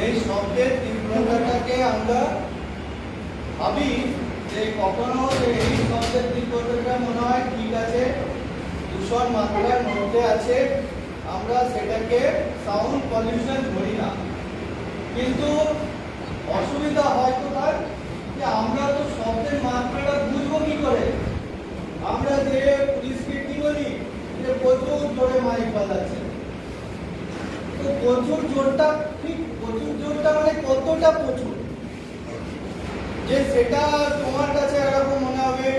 এই শব্দের তীব্রতাটাকে আমরা ভাবি যে কখনো এই শব্দের তীব্রতাটা মনে হয় ঠিক আছে, দূষণ মাত্রার মধ্যে আছে, আমরা সেটাকে সাউন্ড পলিউশন ধরি না। কিন্তু অসুবিধা হয় কোথায়, যে আমরা তো শব্দের মাত্রাটা বুঝবো কি করে? আমরা যে পুলিশকে কি বলি যে প্রচুর জোরে মাইক বাজাচ্ছে, তো প্রচুর জোরটা ঠিক প্রচুর জোরটা মানে কতটা প্রচুর, যে সেটা তোমার কাছে এরকম মনে হবে,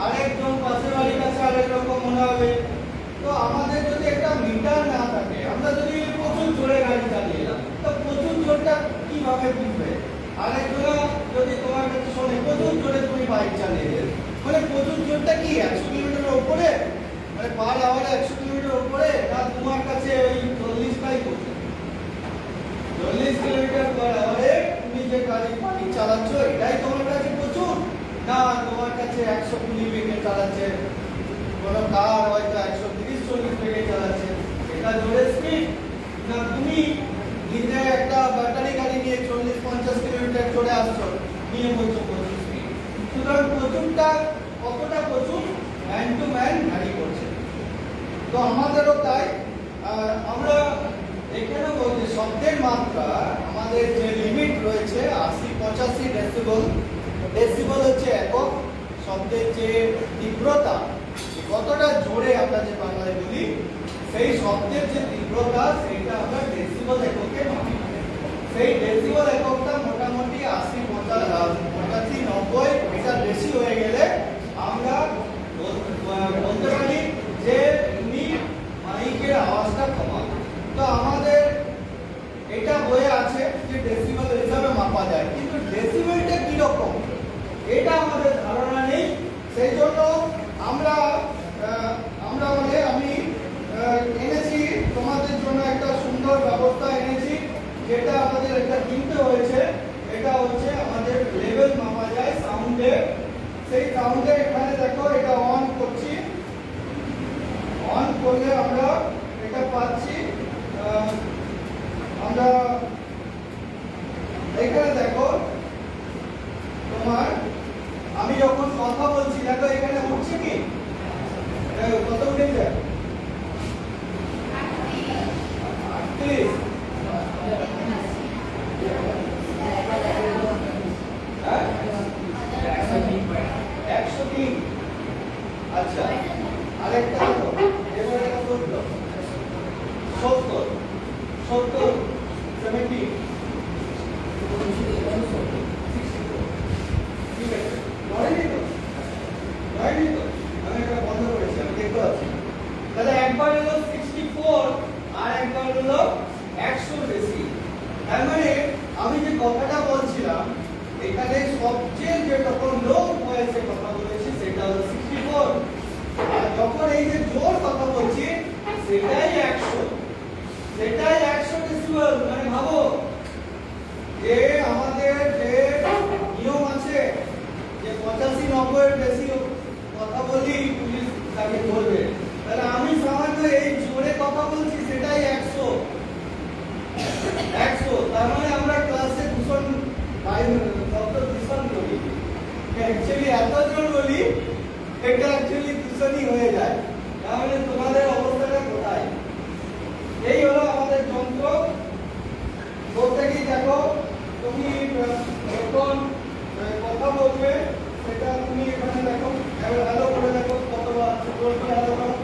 আরেকজন পাশের বাড়ির কাছে আরেক রকম মনে হবে। তো আমাদের যদি একটা মিটার না থাকে, আমরা যদি প্রচুর জোরে গাড়ি চালিয়ে এলাম, তো প্রচুর জোরটা কিভাবে বুঝবে? আরেকজন যদি তোমার কাছে শোনে প্রচুর জোরে তুমি বাইক চালিয়ে এলে, মানে প্রচুর জোরটা কি 100 কিলোমিটারের উপরে, মানে পার আওয়ারে 100 কিলোমিটার উপরে, না তোমার কাছে ওই 40টাই করছে? 40 কিলোমিটার পার আওয়ারে তুমি যে গাড়ি চালাচ্ছ এটাই তোমার কাছে প্রচুর, না তোমার কাছে 120 বেগে চালাচ্ছে কোনো কার, হয়তো 130-40 বেগে চালাচ্ছে, এটা জোরে স্পিড? না তুমি নিজে একটা ব্যাটারি গাড়ি নিয়ে 40-50 কিলোমিটার চলে আসছো, নিয়ে বলছো প্রচুর স্পিড। সুতরাং প্রচুরটা কতটা প্রচুর ম্যান টু ম্যান ভ্যারি করছে। তো আমাদেরও তাই, আমরা এখানে বলছি শব্দের মাত্রা আমাদের যে লিমিট রয়েছে 80-85 ডেসিবল। ডেসিবল হচ্ছে একক, শব্দের যে তীব্রতা কতটা জোরে আমরা যে বাংলায় বলি, সেই শব্দের যে তীব্রতা সেইটা আমরা ডেসিবল এককে মাপি। সেই ডেসিবল এককটা মোটামুটি 80-85-90 এটা বেশি হয়ে গেলে আমরা বলতে পারি যে তুমি মাইকের আওয়াজটা কমাও। তো আমাদের এটা বইয়ে আছে যে ডেসিবেল হিসাবে মাপা যায়, কিন্তু ডেসিবেলটা কি রকম এটা আমাদের ধারণা নেই। সেই জন্য আমরা মানে আমি এনেছি তোমাদের জন্য একটা সুন্দর ব্যবস্থা এনেছি, যেটা আমাদের একটা কিনতে হয়েছে। এটা হচ্ছে আমাদের লেভেল মাপা যায় সাউন্ডে। সেই সাউন্ডে এখানে দেখো এটা অন করছি, অন করলে আমরা এটা পাচ্ছি। আমরা এখানে দেখো তোমার আমি যখন কথা বলছি দেখো এখানে উঠছে কি, কত উঠেছে? 38। হ্যাঁ 103। আচ্ছা আরেকটা দেখো এবারে কত উঠলো? 70 70 ঠিক আছে, নড়েনি তো? নড়েনি তো? আমি একটা বন্ধ করেছি, আমি দেখতে পাচ্ছি। তাহলে একবার হলো 64 আর একবার হলো 100 বেশি। তার মানে আমি যে কথাটা বলছিলাম এখানে সবচেয়ে যে তখন লো ভয়েসে কথা বলেছি সেটা হলো 64, আর যখন এই যে জোর কথা বলছি সেটাই 100, সেটাই 100 ডেসিবেল। মানে ভাবো যে আমাদের যে নিয়ম আছে যে 85-90 এর বেশি কথা বলি পুলিশ তাকে ধরবে, তাহলে আমি সামান্য এই জোরে কথা বলছি সেটাই 100। তার মানে আমরা ক্লাসে দূষণ করি, অ্যাকচুয়ালি এত জোর বলি এটা অ্যাকচুয়ালি দূষণই হয়ে যায়। তাহলে তোমাদের অবস্থাটা কোথায়? এই হলো আমাদের যন্ত্র। প্রত্যেকেই দেখো তুমি যখন কথা বলবে সেটা তুমি এখানে দেখো, হ্যালো করে দেখো কতবার জোর করে হ্যালো করো।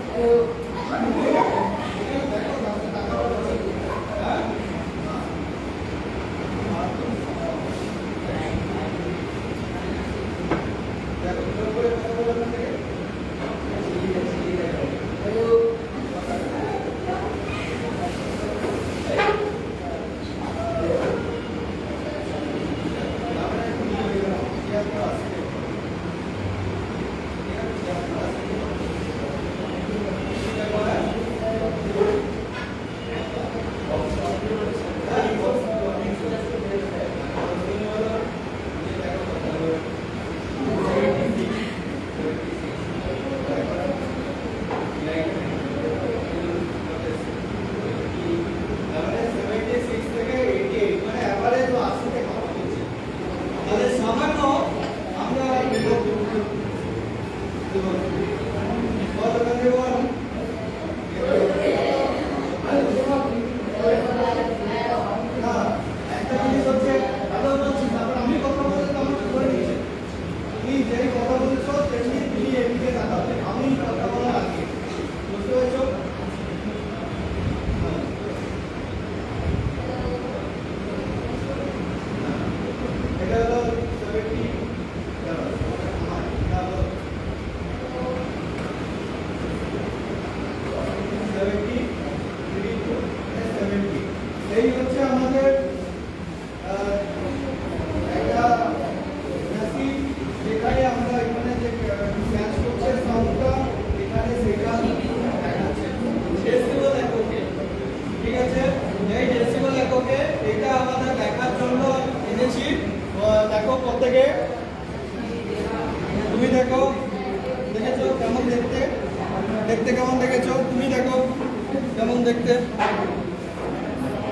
দেখতে,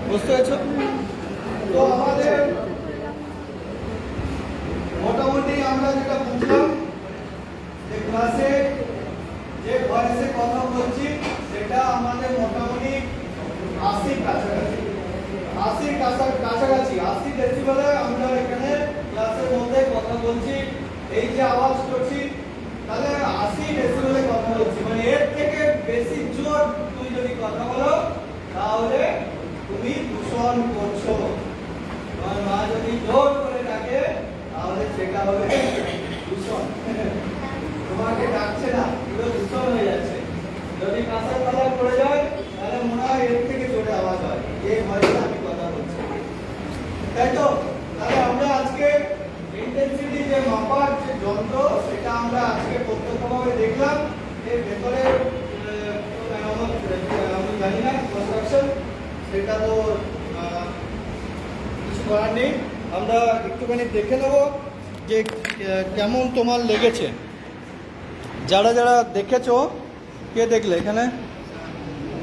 বুঝতে পেরেছো? তো আমাদের মোটামুটি আমরা যেটা বুঝলাম যে ক্লাসে যে ভয়েসে কথা বলছি সেটা আমাদের মোটামুটি 80 কাছাকাছি, 80 ডেসিবেলে আমরা এখানে ক্লাসের মধ্যে কথা বলছি। এই যে আওয়াজ করছি তাহলে 80 ডেসিবেলে কথা বলছি, মানে এর থেকে বেশি জোর তুমি যদি কথা বলো তাহলে তুমি দূষণ করছো। তোমার মা যদি জোর করে ডাকে তাহলে সেটা হবে দূষণ। তোমাকে ডাকছে না, পুরো দূষণ হয়ে যাচ্ছে। যদি কাঁচা কালার পড়ে যায় তাহলে মনে হয় এর থেকে জোরে আওয়াজ হয়, এই ভয়েসে আমি কথা বলছি, তাই তো? তাহলে আমরা আজকে ইন্টেন্সিটি যে মাপার যে যন্ত্র সেটা আমরা আজকে প্রত্যক্ষভাবে দেখলাম। এর ভেতরে আমি জানি না কনস্ট্রাকশন, সেটা তো কিছু করার নেই। আমরা একটুখানি দেখে নেব যে কেমন তোমার লেগেছে। যারা যারা দেখেছো, কে দেখলে এখানে?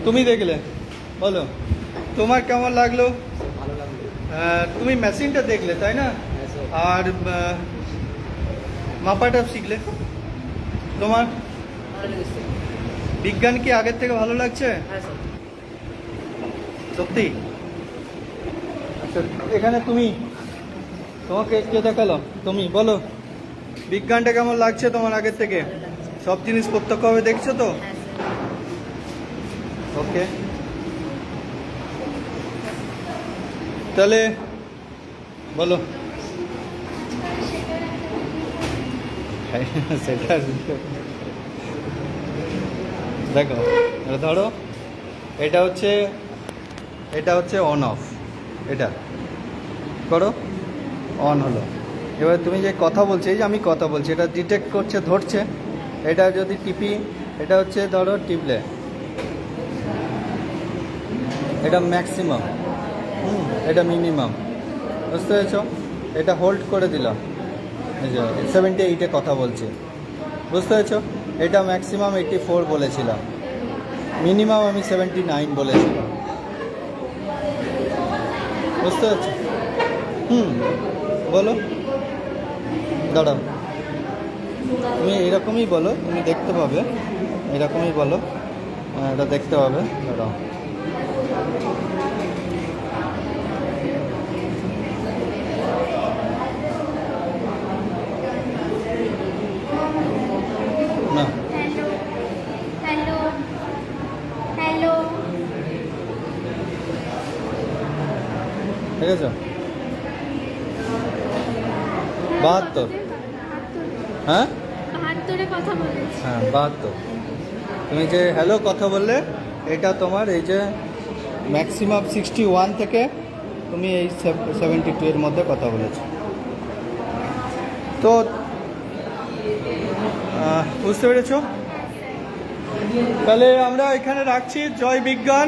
তুমি দেখলে, বলো তোমার কেমন লাগলো? ভালো লাগলো। তুমি মেশিনটা দেখলে তাই না? আর মাপাটা শিখলে। তোমার বিজ্ঞান কি আগের থেকে ভালো লাগছে? সত্যি? আচ্ছা, এখানে তোমাকে কে দেখালো? তুমি বলো বিজ্ঞানটা কেমন লাগছে তোমার আগের থেকে? সব জিনিস প্রত্যক্ষভাবে দেখছো তো? ওকে, তাহলে বলো। সেটা দেখো, ধরো এটা হচ্ছে অন অফ, এটা করো, অন হলো। এবার তুমি যে কথা বলছো, এই যে আমি কথা বলছি, এটা ডিটেক্ট করছে, ধরছে। এটা যদি টিপি, এটা হচ্ছে ধরো টিপলে, এটা ম্যাক্সিমাম, এটা মিনিমাম, বুঝতে পেরেছো? এটা হোল্ড করে দিলাম, এই যে 78-এ কথা বলছি, বুঝতে পেরেছো? এটা ম্যাক্সিমাম 84 বলেছিলাম, মিনিমাম আমি 79 বলেছিলাম, বুঝতে পারছো? বলো, দাঁড়াও, তুমি এরকমই বলো, তুমি দেখতে পাবে, এরকমই বলো, এটা দেখতে পাবে, দাঁড়াও। না, হ্যালো হ্যালো, ঠিক আছে? 72, হ্যাঁ 72-এ কথা বলেছি। হ্যাঁ 72। তুমি যে হ্যালো কথা বললে, এটা তোমার এই যে ম্যাক্সিমাম 61 থেকে তুমি এই 72 এর মধ্যে কথা বলেছো। তো বুঝতে পেরেছো? তাহলে আমরা এখানে রাখছি। জয় বিজ্ঞান।